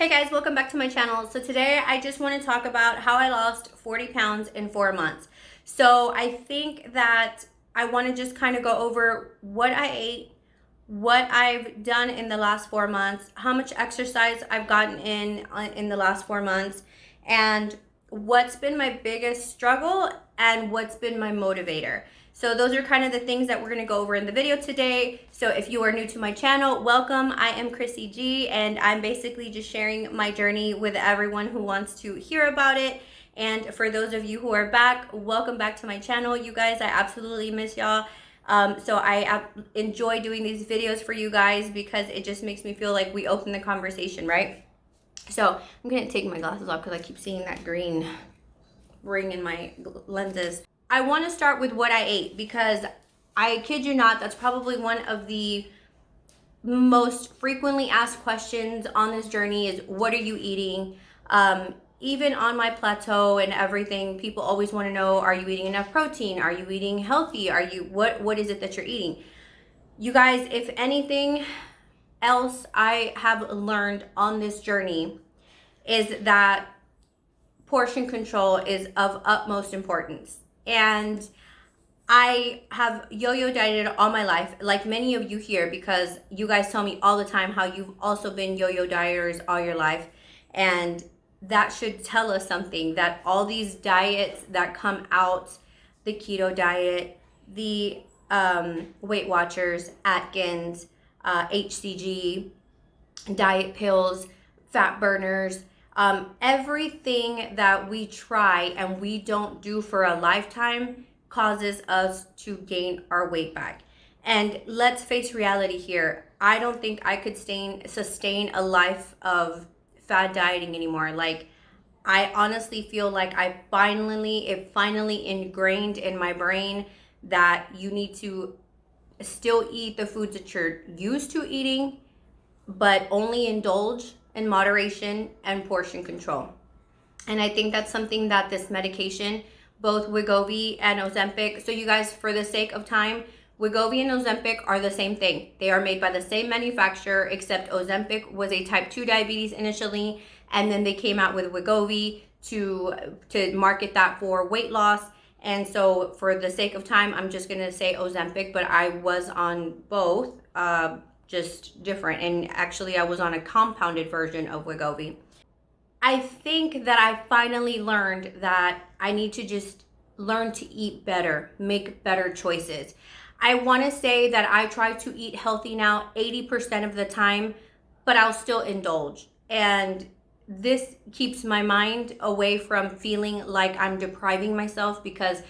Hey guys, welcome back to my channel. So today I just want to talk about how I lost 40 pounds in 4 months. So I think that I want to just kind of go over what I ate, what I've done in the last 4 months, how much exercise I've gotten in the last 4 months, and what's been my biggest struggle and what's been my motivator. So those are kind of the things that we're going to go over in the video today. So if you are new to my channel, welcome. I am Crissy G, and I'm basically just sharing my journey with everyone who wants to hear about it. And for those of you who are back, welcome back to my channel. You guys, I absolutely miss y'all. So I enjoy doing these videos for you guys because it just makes me feel like we open the conversation, right? So I'm going to take my glasses off because I keep seeing that green ring in my lenses. I want to start with what I ate because I kid you not, that's probably one of the most frequently asked questions on this journey is, what are you eating? Even on my plateau and everything, people always want to know, are you eating enough protein? Are you eating healthy? What is it that you're eating? You guys, if anything else I have learned on this journey is that portion control is of utmost importance. And I have yo-yo dieted all my life, like many of you here, because you guys tell me all the time how you've also been yo-yo dieters all your life. And that should tell us something, that all these diets that come out, the keto diet, the Weight Watchers, Atkins, HCG, diet pills, fat burners, everything that we try and we don't do for a lifetime causes us to gain our weight back. And let's face reality here. I don't think I could sustain a life of fad dieting anymore. Like, I honestly feel like it finally ingrained in my brain that you need to still eat the foods that you're used to eating, but only indulge in moderation and portion control. And I think that's something that this medication, both Wegovy and Ozempic, so you guys, for the sake of time, Wegovy and Ozempic are the same thing. They are made by the same manufacturer, except Ozempic was a type 2 diabetes initially, and then they came out with Wegovy to market that for weight loss. And so for the sake of time, I'm just gonna say Ozempic, but I was on both, just different. And actually I was on a compounded version of Wegovy. I think that I finally learned that I need to just learn to eat better, make better choices. I want to say that I try to eat healthy now 80% of the time, but I'll still indulge. And this keeps my mind away from feeling like I'm depriving myself, because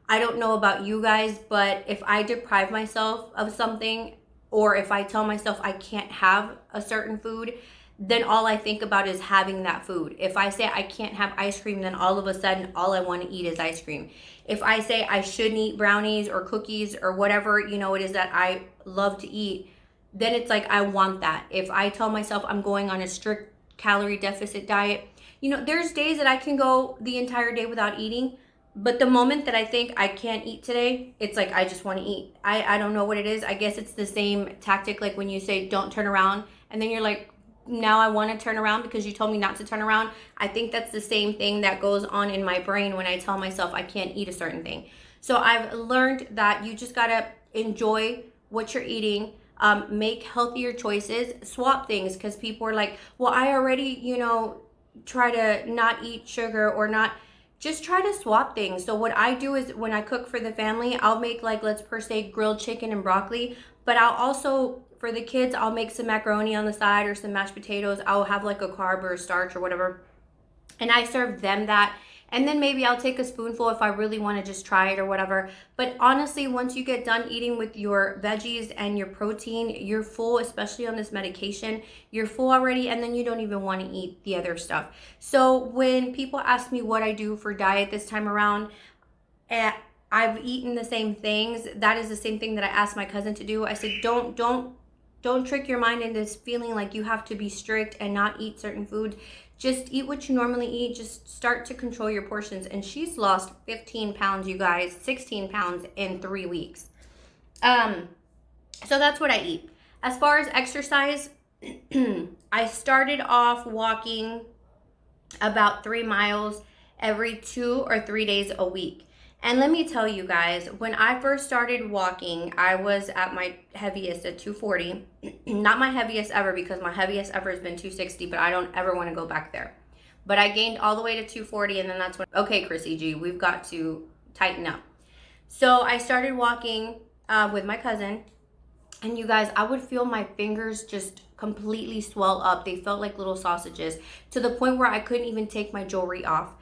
I don't know about you guys, but if I deprive myself of something, or if I tell myself I can't have a certain food, then all I think about is having that food. If I say I can't have ice cream, then all of a sudden all I want to eat is ice cream. If I say I shouldn't eat brownies or cookies or whatever, it is that I love to eat, then it's like I want that. If I tell myself I'm going on a strict calorie deficit diet, there's days that I can go the entire day without eating. But the moment that I think I can't eat today, it's like I just want to eat. I don't know what it is. I guess it's the same tactic like when you say don't turn around, and then you're like, now I want to turn around because you told me not to turn around. I think that's the same thing that goes on in my brain when I tell myself I can't eat a certain thing. So I've learned that you just got to enjoy what you're eating, make healthier choices, swap things, because people are like, well, I already, try to not eat sugar or not. Just try to swap things. So what I do is when I cook for the family, I'll make, like, let's per se grilled chicken and broccoli, but I'll also, for the kids, I'll make some macaroni on the side or some mashed potatoes. I'll have like a carb or a starch or whatever, and I serve them that. And then maybe I'll take a spoonful if I really want to just try it or whatever. But honestly, once you get done eating with your veggies and your protein, you're full, especially on this medication. You're full already, and then you don't even want to eat the other stuff. So when people ask me what I do for diet this time around, I've eaten the same things. That is the same thing that I asked my cousin to do. I said, don't trick your mind into feeling like you have to be strict and not eat certain foods. Just eat what you normally eat. Just start to control your portions. And she's lost 15 pounds, you guys, 16 pounds in 3 weeks. So that's what I eat. As far as exercise, I started off walking about 3 miles every 2 or 3 days a week. And let me tell you guys, when I first started walking, I was at my heaviest at 240. Not my heaviest ever, because my heaviest ever has been 260, but I don't ever want to go back there. But I gained all the way to 240, and then that's when, okay, Crissy G, we've got to tighten up. So I started walking with my cousin, and you guys, I would feel my fingers just completely swell up. They felt like little sausages, to the point where I couldn't even take my jewelry off.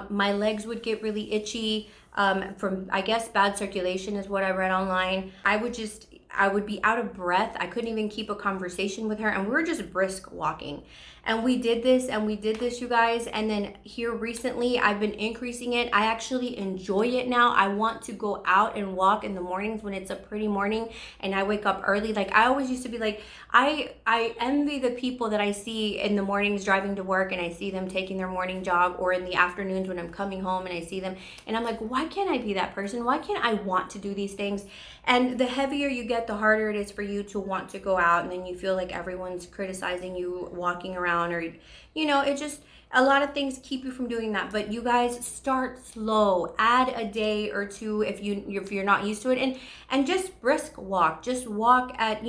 My legs would get really itchy from, I guess, bad circulation is what I read online. I would be out of breath. I couldn't even keep a conversation with her, and we were just brisk walking. And we did this, you guys. And then here recently, I've been increasing it. I actually enjoy it now. I want to go out and walk in the mornings when it's a pretty morning and I wake up early. Like, I always used to be like, I envy the people that I see in the mornings driving to work, and I see them taking their morning jog, or in the afternoons when I'm coming home and I see them, and I'm like, why can't I be that person? Why can't I want to do these things? And the heavier you get, the harder it is for you to want to go out, and then you feel like everyone's criticizing you walking around, or it just, a lot of things keep you from doing that. But you guys, start slow. Add a day or two if you're not used to it, and just brisk walk. Just walk at,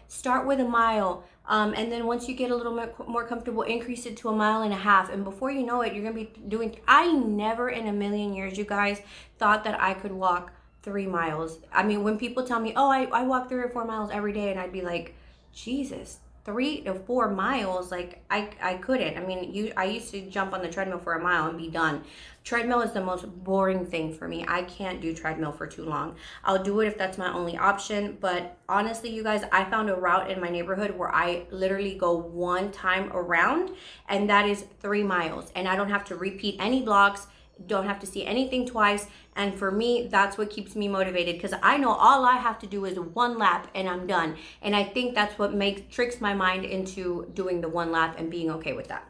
start with a mile. And then once you get a little bit more comfortable, increase it to 1.5 miles. And before you know it, you're going to be doing, I never in a million years, you guys, thought that I could walk 3 miles. I mean, when people tell me, oh, I walk 3 or 4 miles every day, and I'd be like, Jesus, 3 to 4 miles, like I couldn't. I mean, I used to jump on the treadmill for 1 mile and be done. Treadmill is the most boring thing for me. I can't do treadmill for too long. I'll do it if that's my only option, but honestly, you guys, I found a route in my neighborhood where I literally go one time around, and that is 3 miles, and I don't have to repeat any blocks, don't have to see anything twice. And for me, that's what keeps me motivated, because I know all I have to do is 1 lap and I'm done. And I think that's what tricks my mind into doing the 1 lap and being okay with that.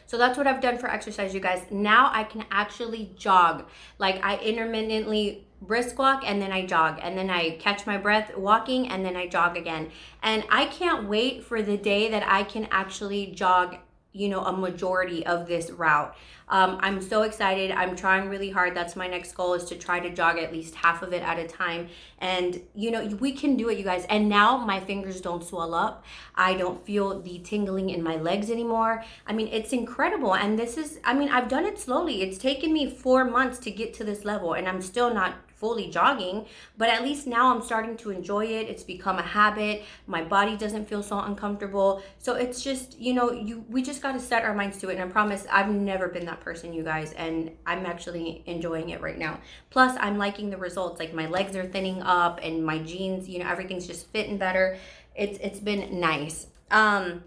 So that's what I've done for exercise, you guys. Now I can actually jog. Like, I intermittently brisk walk, and then I jog, and then I catch my breath walking, and then I jog again. And I can't wait for the day that I can actually jog, a majority of this route. I'm so excited. I'm trying really hard. That's my next goal, is to try to jog at least half of it at a time. And, we can do it, you guys. And now my fingers don't swell up. I don't feel the tingling in my legs anymore. I mean, it's incredible. And I've done it slowly. It's taken me 4 months to get to this level, and I'm still not fully jogging, but at least now I'm starting to enjoy it. It's become a habit. My body doesn't feel so uncomfortable. So it's just, we just got to set our minds to it. And I promise, I've never been that person, you guys, and I'm actually enjoying it right now. Plus, I'm liking the results. Like, my legs are thinning up, and my jeans, everything's just fitting better. It's been nice. And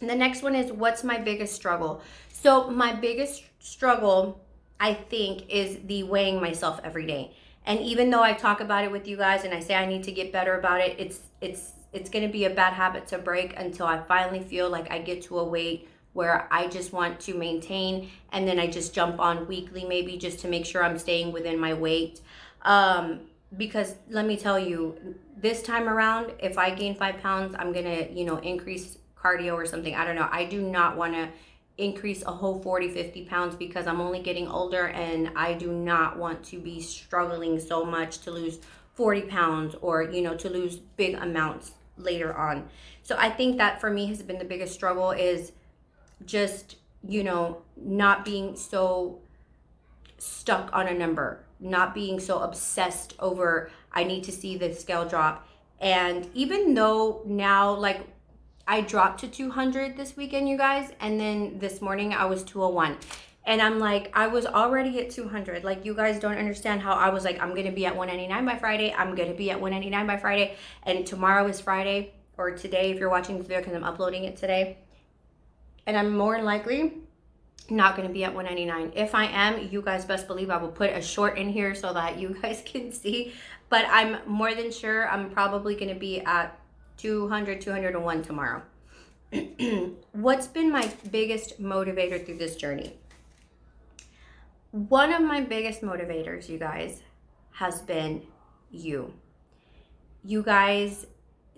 the next one is, what's my biggest struggle? So my biggest struggle, I think, is the weighing myself every day. And even though I talk about it with you guys, and I say I need to get better about it, it's going to be a bad habit to break until I finally feel like I get to a weight where I just want to maintain, and then I just jump on weekly, maybe, just to make sure I'm staying within my weight. Because let me tell you, this time around, if I gain 5 pounds, I'm going to, increase cardio or something. I don't know. I do not want to increase a whole 40-50 pounds, because I'm only getting older, and I do not want to be struggling so much to lose 40 pounds or to lose big amounts later on. So I think that for me has been the biggest struggle, is just not being so stuck on a number, not being so obsessed over, I need to see the scale drop. And even though now, like, I dropped to 200 this weekend, you guys, and then this morning I was 201. And I'm like, I was already at 200. Like, you guys don't understand how I was like, I'm going to be at 199 by Friday. I'm going to be at 199 by Friday. And tomorrow is Friday, or today if you're watching this video, because I'm uploading it today. And I'm more than likely not going to be at 199. If I am, you guys best believe I will put a short in here so that you guys can see. But I'm more than sure I'm probably going to be at 200, 201 tomorrow. What's been my biggest motivator through this journey? One of my biggest motivators, you guys, has been you. You guys,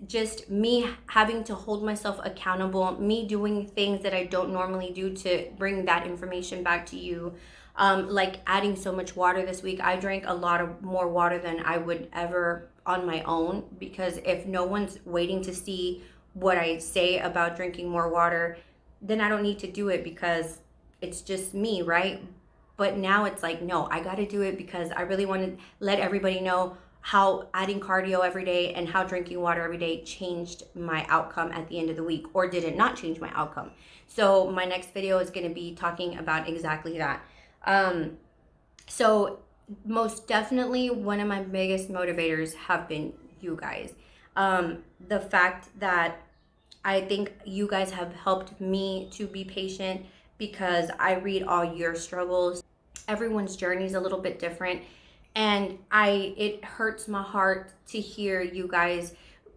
just me having to hold myself accountable, me doing things that I don't normally do to bring that information back to you. Like adding so much water this week. I drank a lot of more water than I would ever on my own, because if no one's waiting to see what I say about drinking more water, then I don't need to do it because it's just me, right? But now it's like, no, I got to do it because I really want to let everybody know how adding cardio every day and how drinking water every day changed my outcome at the end of the week, or did it not change my outcome? So my next video is going to be talking about exactly that. So most definitely one of my biggest motivators have been you guys. The fact that I think you guys have helped me to be patient, because I read all your struggles. Everyone's journey is a little bit different, and it hurts my heart to hear you guys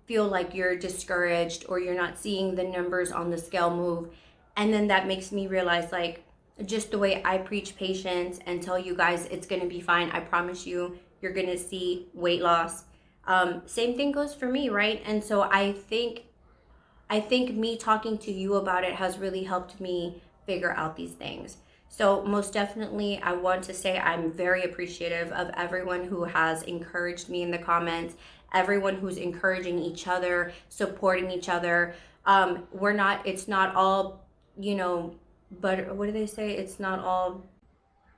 feel like you're discouraged or you're not seeing the numbers on the scale move. And then that makes me realize, like, just the way I preach patience and tell you guys it's going to be fine. I promise you, you're going to see weight loss. Same thing goes for me, right? And so I think me talking to you about it has really helped me figure out these things. So most definitely, I want to say I'm very appreciative of everyone who has encouraged me in the comments, everyone who's encouraging each other, supporting each other. It's not all, but what do they say? It's not all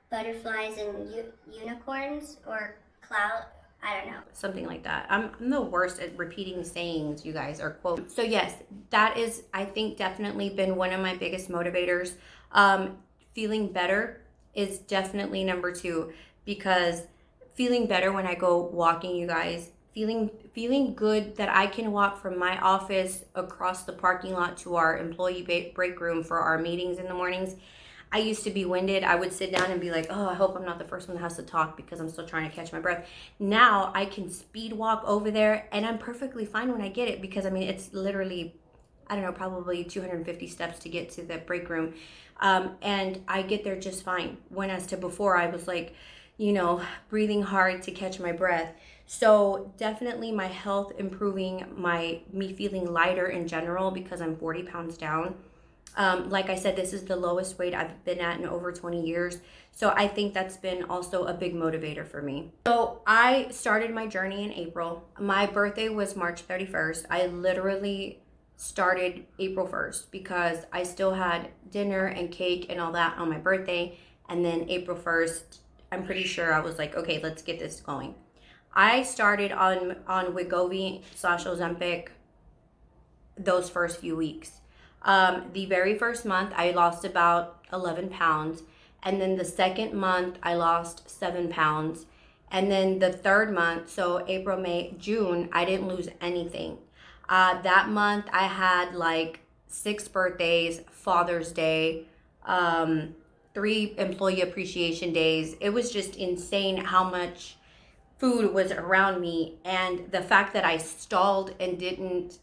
butterflies and unicorns, or cloud. I don't know. Something like that. I'm the worst at repeating sayings, you guys, or quotes. So yes, that is, I think, definitely been one of my biggest motivators. Feeling better is definitely number 2, because feeling better when I go walking, you guys, feeling good that I can walk from my office across the parking lot to our employee break room for our meetings in the mornings. I used to be winded. I would sit down and be like, oh, I hope I'm not the first one that has to talk because I'm still trying to catch my breath. Now I can speed walk over there, and I'm perfectly fine when I get it, because I mean, it's literally, I don't know, probably 250 steps to get to the break room. And I get there just fine. When as to before, I was like, breathing hard to catch my breath. So definitely my health improving, me feeling lighter in general, because I'm 40 pounds down. Like I said, this is the lowest weight I've been at in over 20 years. So I think that's been also a big motivator for me. So I started my journey in April. My birthday was March 31st. I literally started April 1st because I still had dinner and cake and all that on my birthday. And then April 1st, I'm pretty sure I was like, okay, let's get this going. I started on Wegovy / Ozempic those first few weeks. The very first month, I lost about 11 pounds. And then the second month, I lost 7 pounds. And then the third month, so April, May, June, I didn't lose anything. That month, I had like 6 birthdays, Father's Day, 3 employee appreciation days. It was just insane how much food was around me. And the fact that I stalled and didn't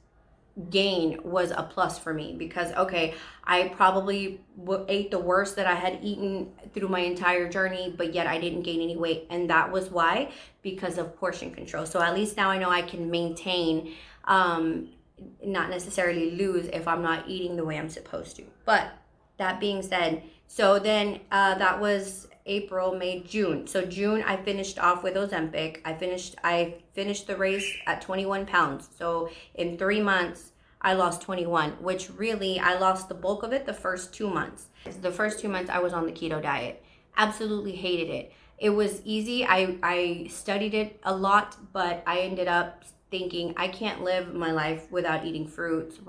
gain was a plus for me, because okay, I probably ate the worst that I had eaten through my entire journey, but yet I didn't gain any weight. And that was why, because of portion control. So at least now I know I can maintain, not necessarily lose if I'm not eating the way I'm supposed to. But that being said, so then that was April, May, June. So June, I finished off with Ozempic. I finished the race at 21 pounds. So in 3 months, I lost 21, which really, I lost the bulk of it the first 2 months. The first 2 months I was on the keto diet. Absolutely hated it. It was easy. I studied it a lot, but I ended up thinking I can't live my life without eating fruits,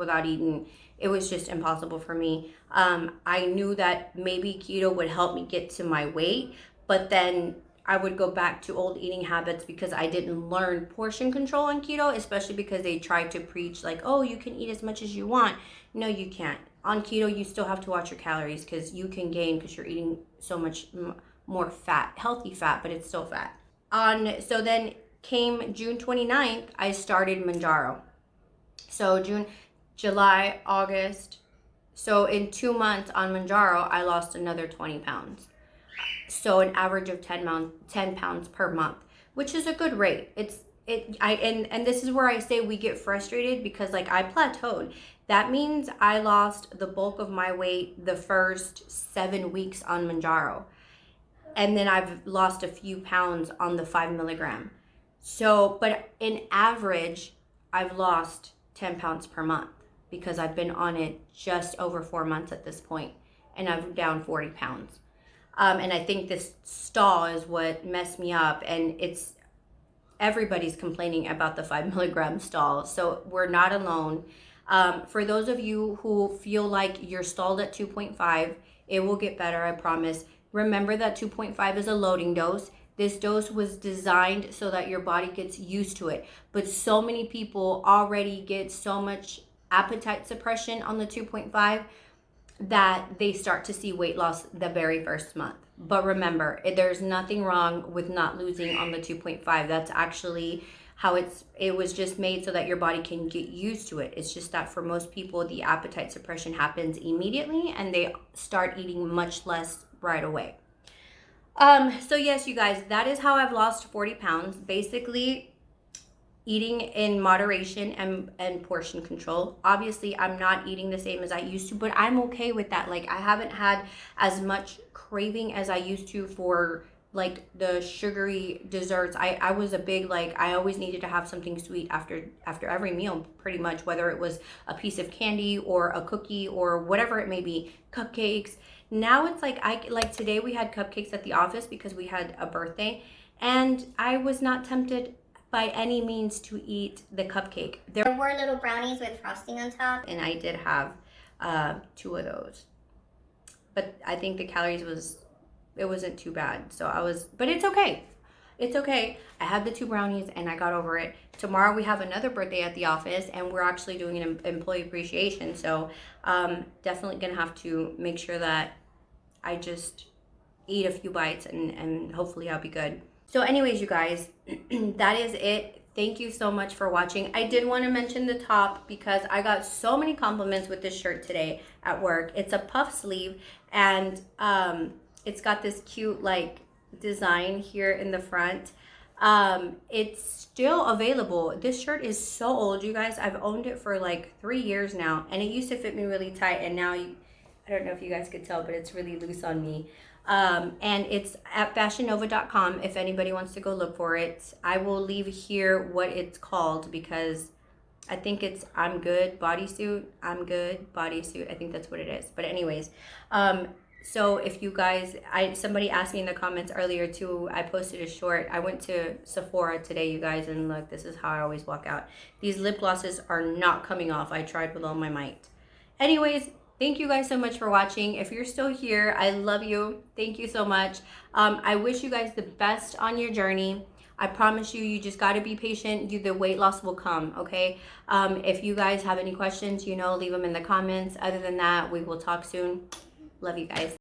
it was just impossible for me. I knew that maybe keto would help me get to my weight, but then I would go back to old eating habits because I didn't learn portion control on keto, especially because they tried to preach like, oh, you can eat as much as you want. No, you can't. On keto, you still have to watch your calories, because you can gain because you're eating so much more fat, healthy fat, but it's still fat. So then came June 29th, I started Mounjaro. So July, August. So in 2 months on Mounjaro, I lost another 20 pounds. So an average of 10 pounds per month, which is a good rate. and this is where I say we get frustrated, because like I plateaued. That means I lost the bulk of my weight the first 7 weeks on Mounjaro. And then I've lost a few pounds on the 5 mg. So, but in average, I've lost 10 pounds per month because I've been on it just over 4 months at this point, and I'm down 40 pounds. And I think this stall is what messed me up, and everybody's complaining about the 5 mg stall. So we're not alone. For those of you who feel like you're stalled at 2.5, it will get better, I promise. Remember that 2.5 is a loading dose. This dose was designed so that your body gets used to it. But so many people already get so much appetite suppression on the 2.5 that they start to see weight loss the very first month. But remember, there's nothing wrong with not losing on the 2.5. That's actually how it was just made so that your body can get used to it. It's just that for most people, the appetite suppression happens immediately and they start eating much less right away. So yes, you guys, that is how I've lost 40 pounds. Basically, eating in moderation and portion control. Obviously, I'm not eating the same as I used to, but I'm okay with that. Like, I haven't had as much craving as I used to for like the sugary desserts. I was a big, like, I always needed to have something sweet after every meal, pretty much, whether it was a piece of candy or a cookie or whatever it may be, cupcakes. Now it's like today we had cupcakes at the office because we had a birthday, and I was not tempted by any means to eat the cupcake. There were little brownies with frosting on top. And I did have 2 of those. But I think the calories it wasn't too bad. But it's okay. It's okay. I had the 2 brownies and I got over it. Tomorrow we have another birthday at the office, and we're actually doing an employee appreciation. So definitely gonna have to make sure that I just eat a few bites and hopefully I'll be good. So anyways, you guys, that is it. Thank you so much for watching. I did want to mention the top because I got so many compliments with this shirt today at work. It's a puff sleeve, and it's got this cute like design here in the front. It's still available. This shirt is so old, you guys. I've owned it for like 3 years now, and it used to fit me really tight, and now I don't know if you guys could tell, but it's really loose on me. And it's at fashionnova.com if anybody wants to go look for it. I will leave here what it's called because I think it's I'm Good Bodysuit. I'm Good Bodysuit. I think that's what it is. But anyways, so if you guys, somebody asked me in the comments earlier too, I posted a short. I went to Sephora today, you guys, and look, this is how I always walk out. These lip glosses are not coming off. I tried with all my might. Anyways, thank you guys so much for watching. If you're still here, I love you. Thank you so much. I wish you guys the best on your journey. I promise you, you just got to be patient. The weight loss will come, okay? If you guys have any questions, leave them in the comments. Other than that, we will talk soon. Love you guys.